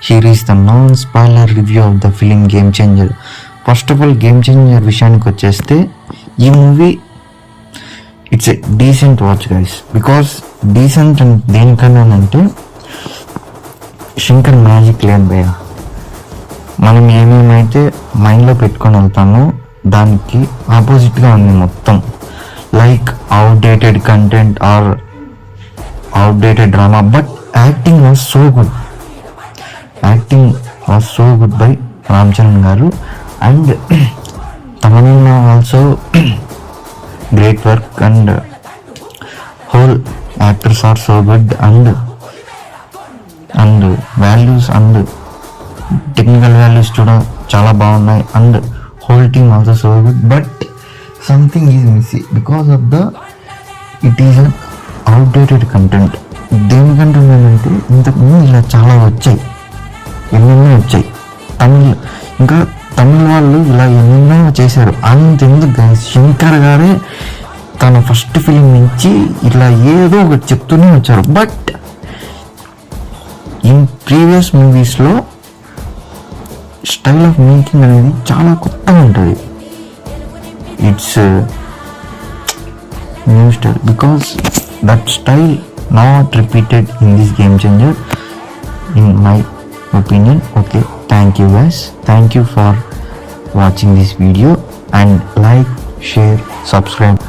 here is the non-spoiler review of the film Game Changer. First of all game changer విషయానికి వచ్చేస్తే ఈ movie it's a decent watch guys. Because decent and దేనికన్నా అంటే Shankar magic లేదు భయ. మనం ఏమేమైతే మైండ్లో పెట్టుకొని వెళ్తామో దానికి ఆపోజిట్గా ఉంది మొత్తం. Like outdated content or outdated drama, but acting was so good. Acting was so good by Ram Charan గారు. And Tamannaah also great work and whole actors are so good. And values and technical values కూడా చాలా బాగున్నాయి. And whole team also so good. But something is missing because of the it is an outdated content. దేనికంటున్నానంటే ఇంతకుముందు ఇలా చాలా వచ్చాయి, ఎన్నెన్నో వచ్చాయి. తమిళ వాళ్ళు ఇలా ఎన్నెన్నో చేశారు. అంతెందుకు శంకర్ గారే తన ఫస్ట్ ఫిలిం నుంచి ఇలా ఏదో ఒకటి చెప్తూనే వచ్చారు. బట్ ఇన్ ప్రీవియస్ మూవీస్లో స్టైల్ ఆఫ్ మేకింగ్ అనేది చాలా కొత్తగా ఉంటుంది. It's new style because that style not repeated in this game changer in my opinion. Okay, thank you guys, thank you for watching this video and like, share, subscribe.